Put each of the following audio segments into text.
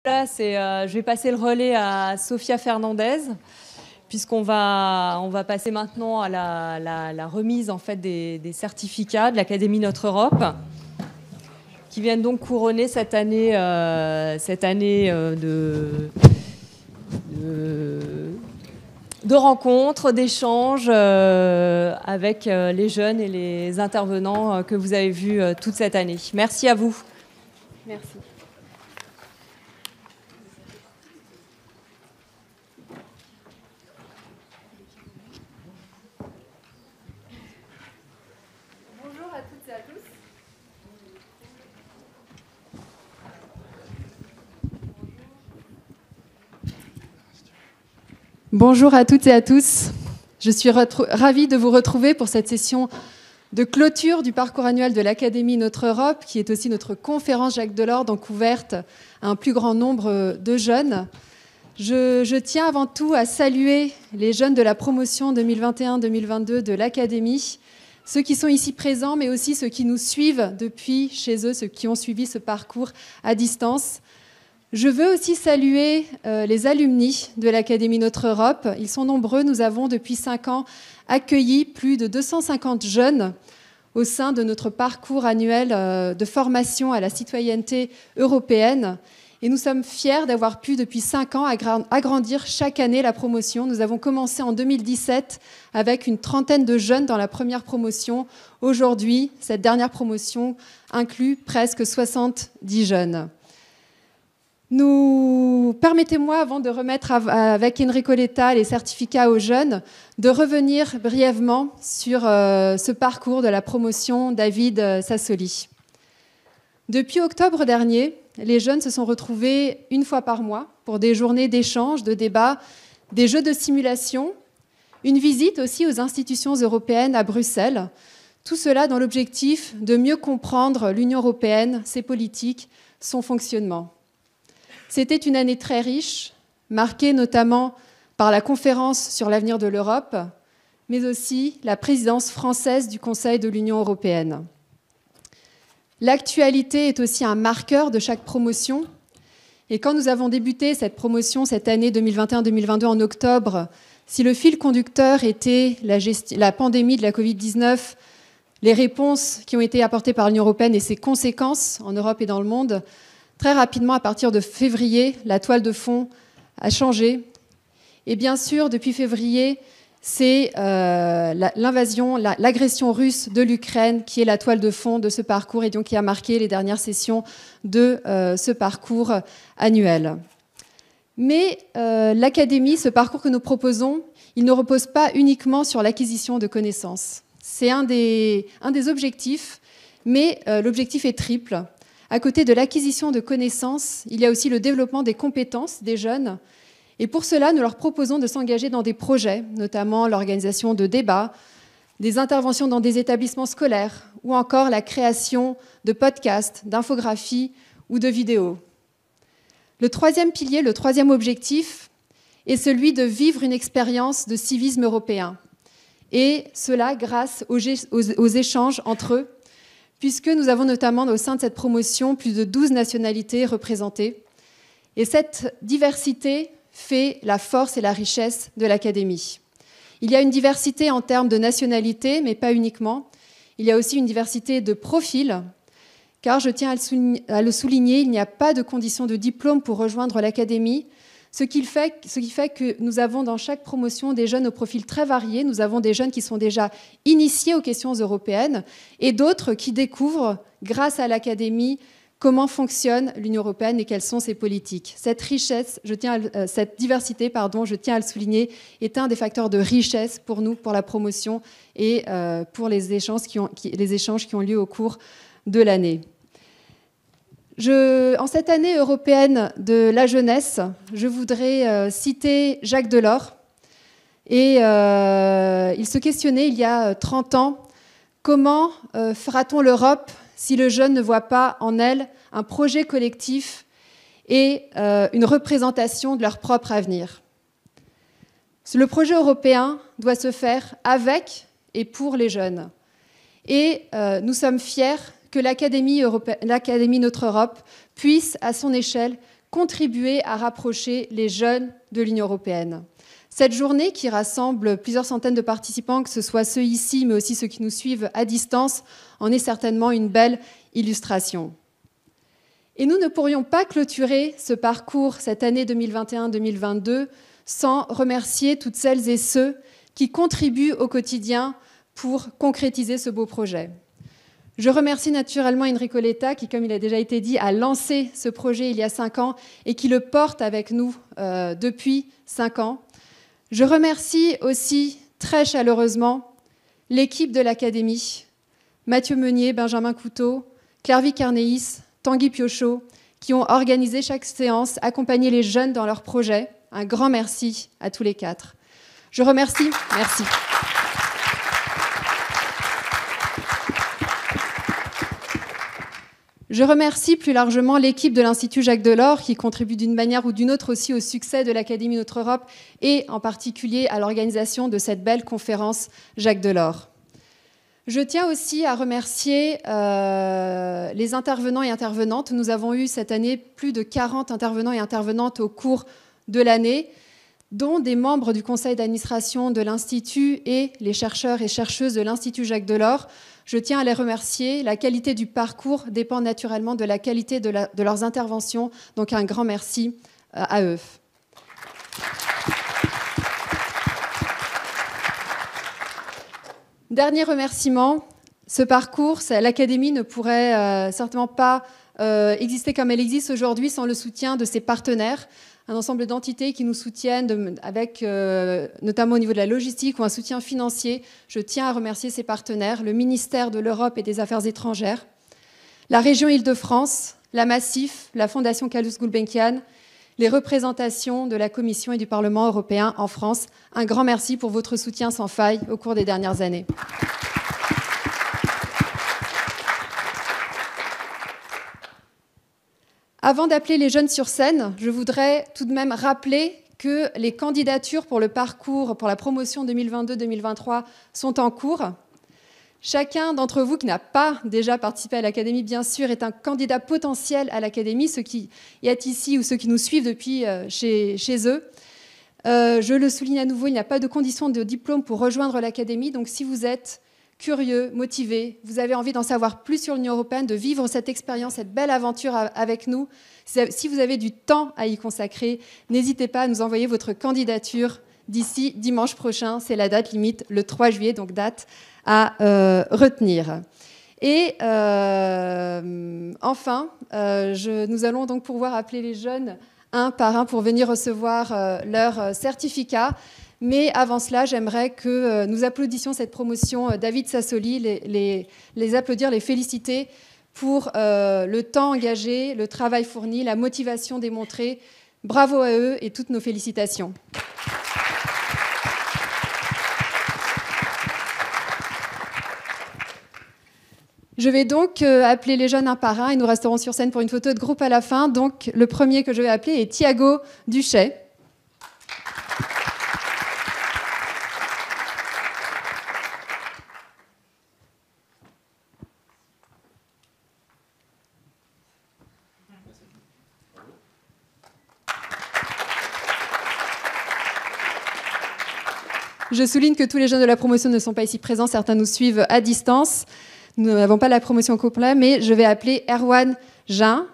Là, je vais passer le relais à Sofia Fernandez, puisqu'on va passer maintenant à la remise en fait, des certificats de l'Académie Notre Europe, qui viennent donc couronner cette année de rencontres, d'échanges avec les jeunes et les intervenants que vous avez vus toute cette année. Merci à vous. Merci. Bonjour à toutes et à tous. Bonjour à toutes et à tous. Je suis ravie de vous retrouver pour cette session de clôture du parcours annuel de l'Académie Notre Europe, qui est aussi notre conférence Jacques Delors, donc ouverte à un plus grand nombre de jeunes. Je tiens avant tout à saluer les jeunes de la promotion 2021-2022 de l'Académie, ceux qui sont ici présents, mais aussi ceux qui nous suivent depuis chez eux, ceux qui ont suivi ce parcours à distance. Je veux aussi saluer les alumni de l'Académie Notre Europe. Ils sont nombreux. Nous avons, depuis 5 ans, accueilli plus de 250 jeunes au sein de notre parcours annuel de formation à la citoyenneté européenne. Et nous sommes fiers d'avoir pu, depuis 5 ans, agrandir chaque année la promotion. Nous avons commencé en 2017 avec une trentaine de jeunes dans la première promotion. Aujourd'hui, cette dernière promotion inclut presque 70 jeunes. Permettez-moi, avant de remettre avec Enrico Letta les certificats aux jeunes, de revenir brièvement sur ce parcours de la promotion David Sassoli. Depuis octobre dernier, les jeunes se sont retrouvés une fois par mois pour des journées d'échange, de débat, des jeux de simulation, une visite aussi aux institutions européennes à Bruxelles. Tout cela dans l'objectif de mieux comprendre l'Union européenne, ses politiques, son fonctionnement. C'était une année très riche, marquée notamment par la conférence sur l'avenir de l'Europe, mais aussi la présidence française du Conseil de l'Union européenne. L'actualité est aussi un marqueur de chaque promotion. Et quand nous avons débuté cette promotion, cette année 2021-2022 en octobre, si le fil conducteur était la pandémie de la Covid-19, les réponses qui ont été apportées par l'Union européenne et ses conséquences en Europe et dans le monde, très rapidement, à partir de février, la toile de fond a changé. Et bien sûr, depuis février, c'est l'agression russe de l'Ukraine qui est la toile de fond de ce parcours et donc qui a marqué les dernières sessions de ce parcours annuel. Mais l'Académie, ce parcours que nous proposons, il ne repose pas uniquement sur l'acquisition de connaissances. C'est un des objectifs, mais l'objectif est triple. À côté de l'acquisition de connaissances, il y a aussi le développement des compétences des jeunes. Et pour cela, nous leur proposons de s'engager dans des projets, notamment l'organisation de débats, des interventions dans des établissements scolaires ou encore la création de podcasts, d'infographies ou de vidéos. Le troisième pilier, le troisième objectif, est celui de vivre une expérience de civisme européen. Et cela grâce aux échanges entre eux, puisque nous avons notamment au sein de cette promotion plus de 12 nationalités représentées. Et cette diversité fait la force et la richesse de l'Académie. Il y a une diversité en termes de nationalité, mais pas uniquement. Il y a aussi une diversité de profils, car je tiens à le souligner, il n'y a pas de condition de diplôme pour rejoindre l'Académie, ce qui fait que nous avons dans chaque promotion des jeunes au profil très varié. Nous avons des jeunes qui sont déjà initiés aux questions européennes et d'autres qui découvrent, grâce à l'Académie, comment fonctionne l'Union européenne et quelles sont ses politiques. Cette richesse, cette diversité, je tiens à le souligner, est un des facteurs de richesse pour nous, pour la promotion et pour les échanges qui ont lieu au cours de l'année. En cette année européenne de la jeunesse, je voudrais citer Jacques Delors. Et il se questionnait il y a 30 ans, comment fera-t-on l'Europe si le jeune ne voit pas en elle un projet collectif et une représentation de leur propre avenir. Le projet européen doit se faire avec et pour les jeunes. Et nous sommes fiers que l'Académie Notre Europe puisse, à son échelle, contribuer à rapprocher les jeunes de l'Union européenne. Cette journée qui rassemble plusieurs centaines de participants, que ce soit ceux ici, mais aussi ceux qui nous suivent à distance, en est certainement une belle illustration. Et nous ne pourrions pas clôturer ce parcours, cette année 2021-2022, sans remercier toutes celles et ceux qui contribuent au quotidien pour concrétiser ce beau projet. Je remercie naturellement Enrico Letta qui, comme il a déjà été dit, a lancé ce projet il y a 5 ans et qui le porte avec nous depuis 5 ans. Je remercie aussi très chaleureusement l'équipe de l'Académie, Mathieu Meunier, Benjamin Couteau, Claire Carnéis, Tanguy Piochot, qui ont organisé chaque séance, accompagné les jeunes dans leurs projets. Un grand merci à tous les 4. Je remercie. Merci. Je remercie plus largement l'équipe de l'Institut Jacques Delors qui contribue d'une manière ou d'une autre aussi au succès de l'Académie Notre Europe et en particulier à l'organisation de cette belle conférence Jacques Delors. Je tiens aussi à remercier les intervenants et intervenantes. Nous avons eu cette année plus de 40 intervenants et intervenantes au cours de l'année, dont des membres du conseil d'administration de l'Institut et les chercheurs et chercheuses de l'Institut Jacques Delors. Je tiens à les remercier. La qualité du parcours dépend naturellement de la qualité de leurs interventions. Donc un grand merci à eux. Dernier remerciement. Ce parcours, l'Académie ne pourrait certainement pas exister comme elle existe aujourd'hui sans le soutien de ses partenaires. Un ensemble d'entités qui nous soutiennent, avec notamment au niveau de la logistique ou un soutien financier. Je tiens à remercier ces partenaires, le ministère de l'Europe et des Affaires étrangères, la région Île-de-France, la Massif, la Fondation Carlos Gulbenkian, les représentations de la Commission et du Parlement européen en France. Un grand merci pour votre soutien sans faille au cours des dernières années. Avant d'appeler les jeunes sur scène, je voudrais tout de même rappeler que les candidatures pour le parcours, pour la promotion 2022-2023 sont en cours. Chacun d'entre vous qui n'a pas déjà participé à l'Académie, bien sûr, est un candidat potentiel à l'Académie, ceux qui êtes ici ou ceux qui nous suivent depuis chez eux. Je le souligne à nouveau, il n'y a pas de condition de diplôme pour rejoindre l'Académie, donc si vous êtes curieux, motivé, vous avez envie d'en savoir plus sur l'Union européenne, de vivre cette expérience, cette belle aventure avec nous, si vous avez du temps à y consacrer, n'hésitez pas à nous envoyer votre candidature d'ici dimanche prochain. C'est la date limite, le 3 juillet, donc date à retenir. Et enfin, nous allons donc pouvoir appeler les jeunes un par un pour venir recevoir leur certificat. Mais avant cela, j'aimerais que nous applaudissions cette promotion David Sassoli, les applaudir, les féliciter pour le temps engagé, le travail fourni, la motivation démontrée. Bravo à eux et toutes nos félicitations. Je vais donc appeler les jeunes un par un et nous resterons sur scène pour une photo de groupe à la fin. Donc le premier que je vais appeler est Thiago Duchet. Je souligne que tous les jeunes de la promotion ne sont pas ici présents, certains nous suivent à distance. Nous n'avons pas la promotion complète, mais je vais appeler Erwan Jean.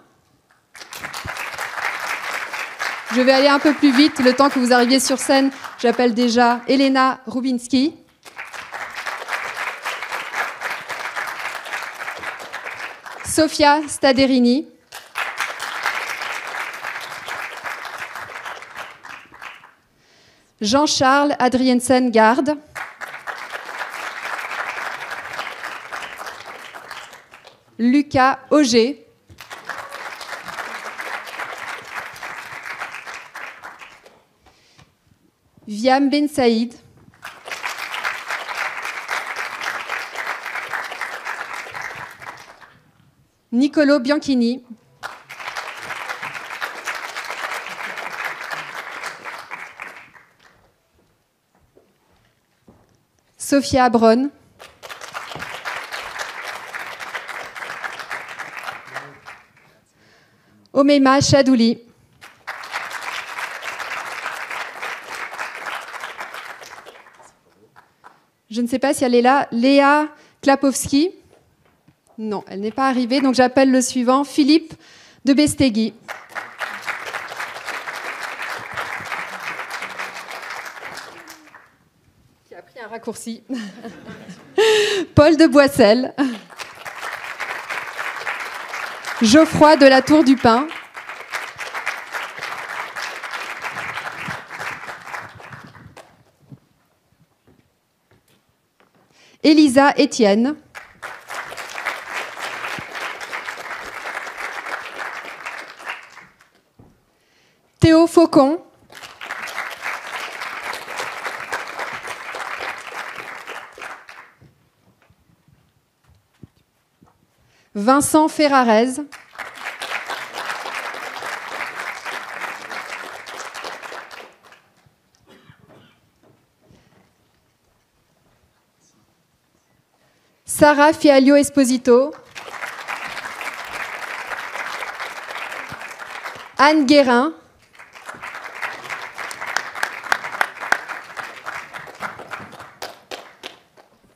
Je vais aller un peu plus vite, le temps que vous arriviez sur scène. J'appelle déjà Elena Rubinski. Sofia Staderini. Jean-Charles Adriensen-Garde. Lucas Auger. Viam Ben Saïd. Nicolo Bianchini. Sophia Abron. Omeima Chadouli. Je ne sais pas si elle est là. Léa Klapowski. Non, elle n'est pas arrivée. Donc j'appelle le suivant, Philippe de Bestegui. Qui a pris un raccourci. Paul de Boissel. Geoffroy de la Tour du Pin. Elisa Etienne. Théo Faucon. Vincent Ferrarez. Sarah Fialio Esposito. Anne Guérin.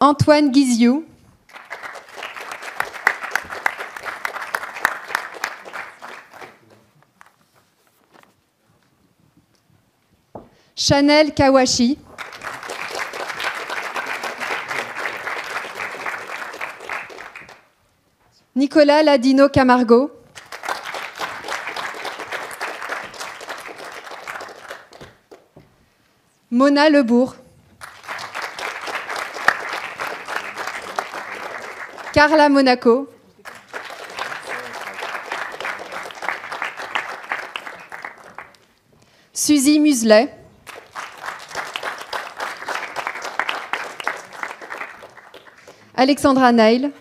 Antoine Guiziou. Chanel Kawashi. Nicolas Ladino Camargo. Mona Lebourg. Carla Monaco. Suzy Muselet. Alexandra Neil.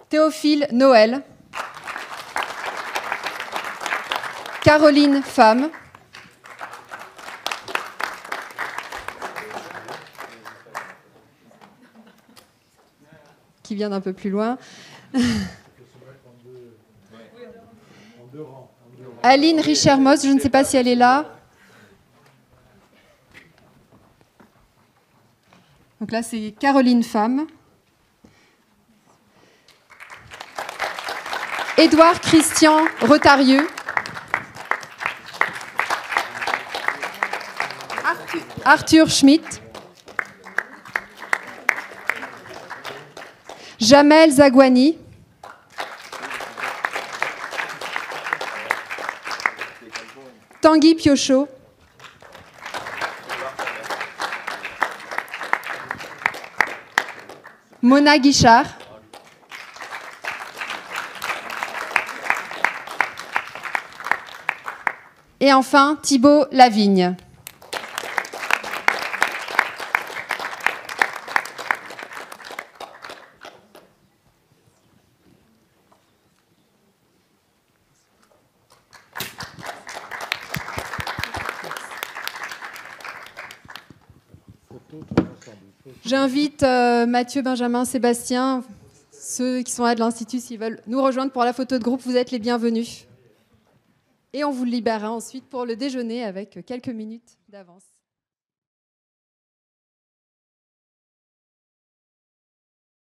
Théophile Noël. Caroline Femme. Qui vient d'un peu plus loin. Aline Richermos, je ne sais pas si elle est là. Donc là, c'est Caroline Femme. Édouard Christian Rotarieux. Arthur Schmitt. Jamel Zagouani. Tanguy Piochot. Mona Guichard. Et enfin, Thibaut Lavigne. J'invite Mathieu, Benjamin, Sébastien, ceux qui sont là de l'Institut, s'ils veulent nous rejoindre pour la photo de groupe, vous êtes les bienvenus. Et on vous libérera ensuite pour le déjeuner avec quelques minutes d'avance.